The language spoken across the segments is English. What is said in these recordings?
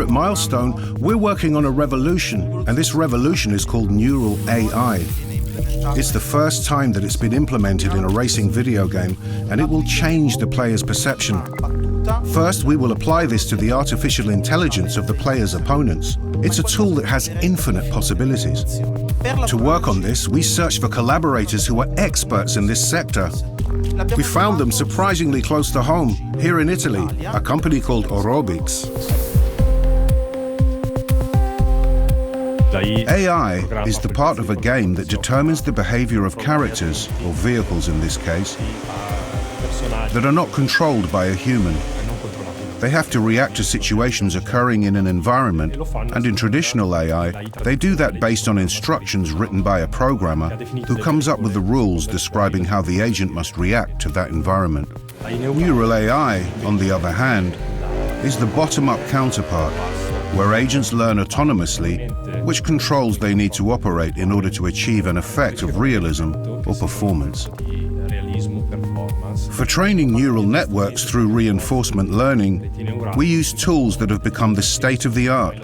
at Milestone, we're working on a revolution, and this revolution is called Neural AI. It's the first time that it's been implemented in a racing video game, and it will change the player's perception. First, we will apply this to the artificial intelligence of the player's opponents. It's a tool that has infinite possibilities. To work on this, we searched for collaborators who are experts in this sector. We found them surprisingly close to home, here in Italy, a company called Orobix. AI is the part of a game that determines the behavior of characters, or vehicles in this case, that are not controlled by a human. They have to react to situations occurring in an environment, and in traditional AI, they do that based on instructions written by a programmer who comes up with the rules describing how the agent must react to that environment. Neural AI, on the other hand, is the bottom-up counterpart, where agents learn autonomously which controls they need to operate in order to achieve an effect of realism or performance. For training neural networks through reinforcement learning, we use tools that have become the state of the art.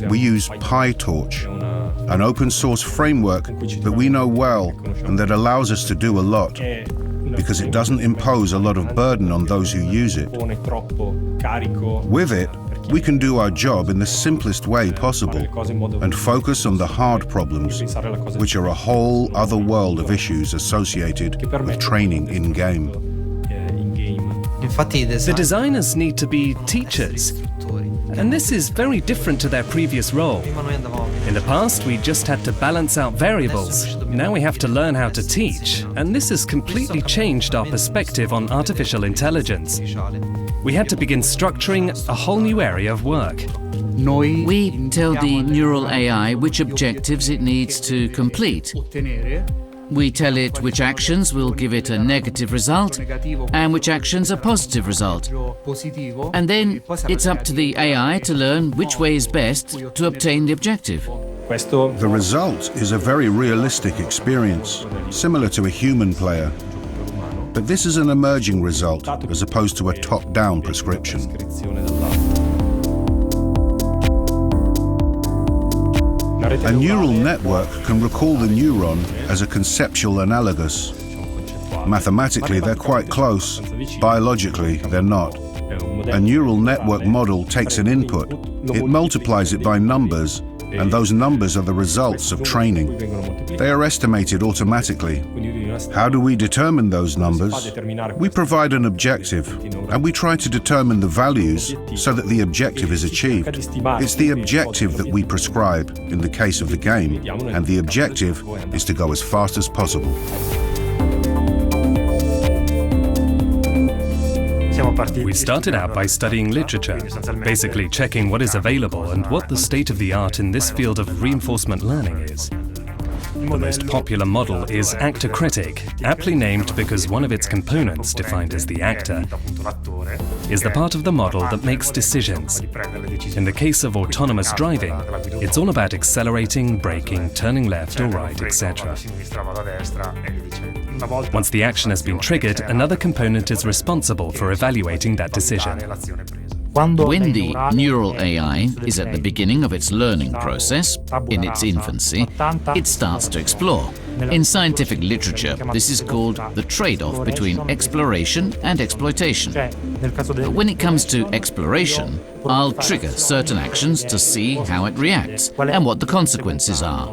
We use PyTorch, an open source framework that we know well and that allows us to do a lot, because it doesn't impose a lot of burden on those who use it. With it, we can do our job in the simplest way possible and focus on the hard problems, which are a whole other world of issues associated with training in-game. The designers need to be teachers, and this is very different to their previous role. In the past, we just had to balance out variables. Now we have to learn how to teach, and this has completely changed our perspective on artificial intelligence. We had to begin structuring a whole new area of work. We tell the neural AI which objectives it needs to complete. We tell it which actions will give it a negative result and which actions a positive result. And then it's up to the AI to learn which way is best to obtain the objective. The result is a very realistic experience, similar to a human player. But this is an emerging result, as opposed to a top-down prescription. A neural network can recall the neuron as a conceptual analogus. Mathematically, they're quite close. Biologically, they're not. A neural network model takes an input, it multiplies it by numbers, and those numbers are the results of training. They are estimated automatically. How do we determine those numbers? We provide an objective, and we try to determine the values so that the objective is achieved. It's the objective that we prescribe in the case of the game, and the objective is to go as fast as possible. We started out by studying literature, basically checking what is available and what the state of the art in this field of reinforcement learning is. The most popular model is actor-critic, aptly named because one of its components, defined as the actor, is the part of the model that makes decisions. In the case of autonomous driving, it's all about accelerating, braking, turning left or right, etc. Once the action has been triggered, another component is responsible for evaluating that decision. When the neural AI is at the beginning of its learning process, in its infancy, it starts to explore. In scientific literature, this is called the trade-off between exploration and exploitation. When it comes to exploration, I'll trigger certain actions to see how it reacts and what the consequences are.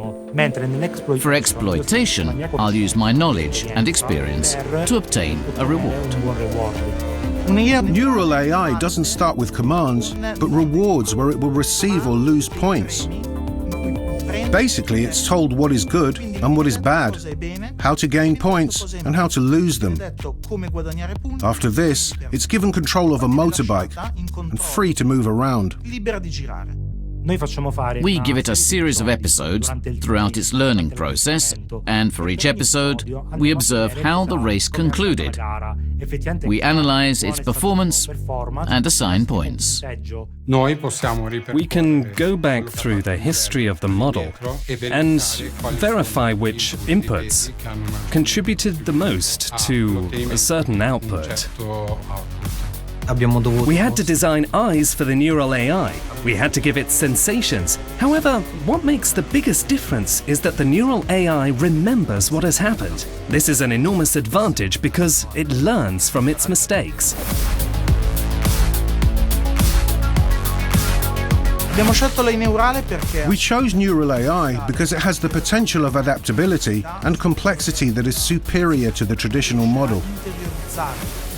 For exploitation, I'll use my knowledge and experience to obtain a reward. Neural AI doesn't start with commands, but rewards where it will receive or lose points. Basically, it's told what is good and what is bad, how to gain points and how to lose them. After this, it's given control of a motorbike and free to move around. We give it a series of episodes throughout its learning process, and for each episode, we observe how the race concluded. We analyze its performance and assign points. We can go back through the history of the model and verify which inputs contributed the most to a certain output. We had to design eyes for the neural AI. We had to give it sensations. However, what makes the biggest difference is that the neural AI remembers what has happened. This is an enormous advantage because it learns from its mistakes. We chose neural AI because it has the potential of adaptability and complexity that is superior to the traditional model.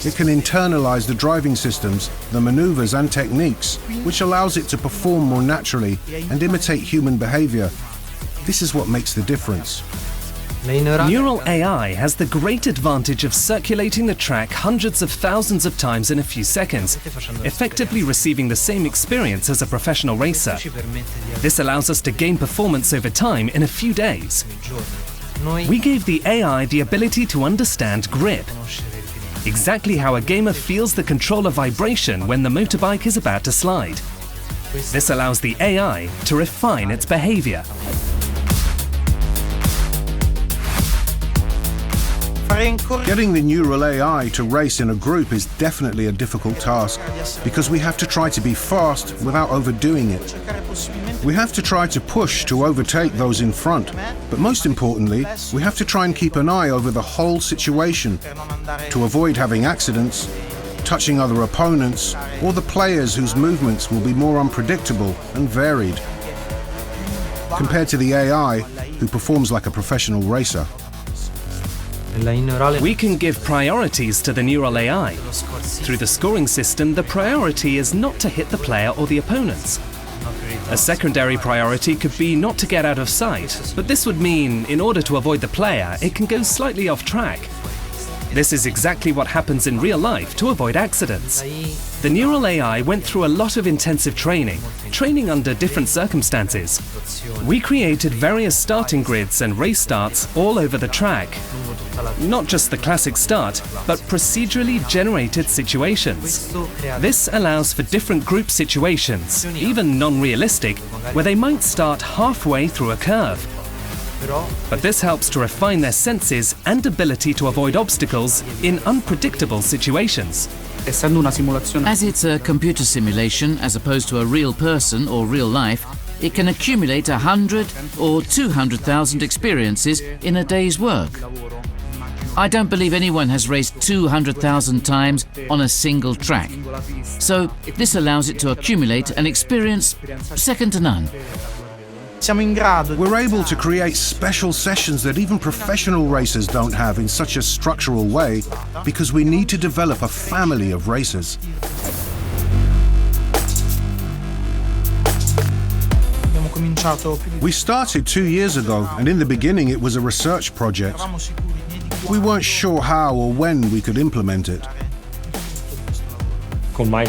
It can internalize the driving systems, the maneuvers and techniques, which allows it to perform more naturally and imitate human behavior. This is what makes the difference. Neural AI has the great advantage of circulating the track hundreds of thousands of times in a few seconds, effectively receiving the same experience as a professional racer. This allows us to gain performance over time in a few days. We gave the AI the ability to understand grip, exactly how a gamer feels the controller vibration when the motorbike is about to slide. This allows the AI to refine its behavior. Getting the neural AI to race in a group is definitely a difficult task because we have to try to be fast without overdoing it. We have to try to push to overtake those in front, but most importantly, we have to try and keep an eye over the whole situation to avoid having accidents, touching other opponents, or the players whose movements will be more unpredictable and varied, compared to the AI, who performs like a professional racer. We can give priorities to the neural AI. Through the scoring system, the priority is not to hit the player or the opponents. A secondary priority could be not to get out of sight, but this would mean, in order to avoid the player, it can go slightly off track. This is exactly what happens in real life to avoid accidents. The neural AI went through a lot of intensive training under different circumstances. We created various starting grids and race starts all over the track. Not just the classic start, but procedurally generated situations. This allows for different group situations, even non-realistic, where they might start halfway through a curve. But this helps to refine their senses and ability to avoid obstacles in unpredictable situations. As it's a computer simulation as opposed to a real person or real life, it can accumulate 100 or 200,000 experiences in a day's work. I don't believe anyone has raced 200,000 times on a single track. So this allows it to accumulate an experience second to none. We're able to create special sessions that even professional racers don't have in such a structural way because we need to develop a family of racers. We started 2 years ago, and in the beginning it was a research project. We weren't sure how or when we could implement it.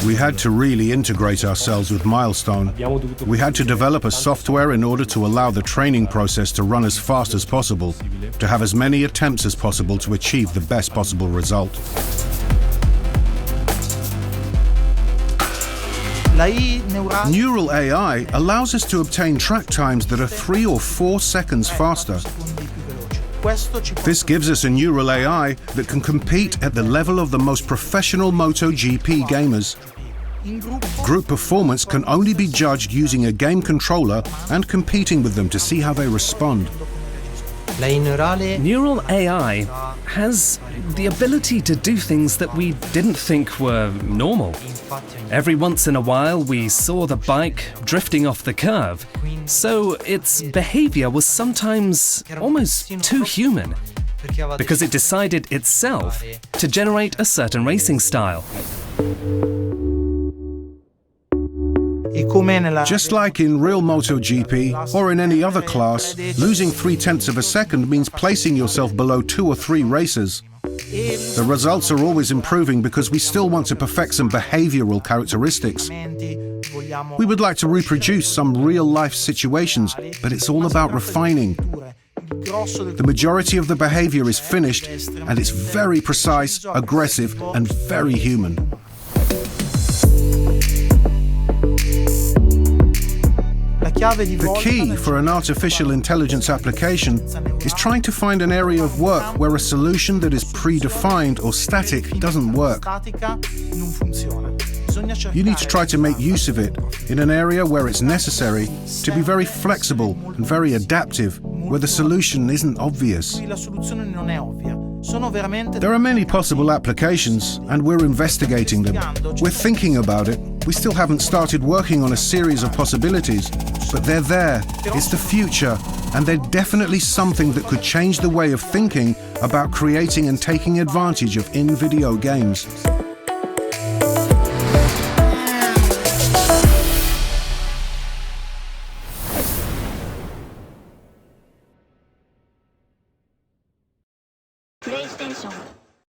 We had to really integrate ourselves with Milestone. We had to develop a software in order to allow the training process to run as fast as possible, to have as many attempts as possible to achieve the best possible result. Neural AI allows us to obtain track times that are 3 or 4 seconds faster. This gives us a neural AI that can compete at the level of the most professional MotoGP gamers. Group performance can only be judged using a game controller and competing with them to see how they respond. Neural AI has the ability to do things that we didn't think were normal. Every once in a while we saw the bike drifting off the curve, so its behavior was sometimes almost too human, because it decided itself to generate a certain racing style. Just like in real MotoGP or in any other class, losing 0.3 of a second means placing yourself below 2 or 3 racers. The results are always improving because we still want to perfect some behavioral characteristics. We would like to reproduce some real-life situations, but it's all about refining. The majority of the behavior is finished, and it's very precise, aggressive, and very human. The key for an artificial intelligence application is trying to find an area of work where a solution that is predefined or static doesn't work. You need to try to make use of it in an area where it's necessary to be very flexible and very adaptive, where the solution isn't obvious. There are many possible applications, and we're investigating them. We're thinking about it. We still haven't started working on a series of possibilities, but they're there. It's the future, and they're definitely something that could change the way of thinking about creating and taking advantage of in-video games. PlayStation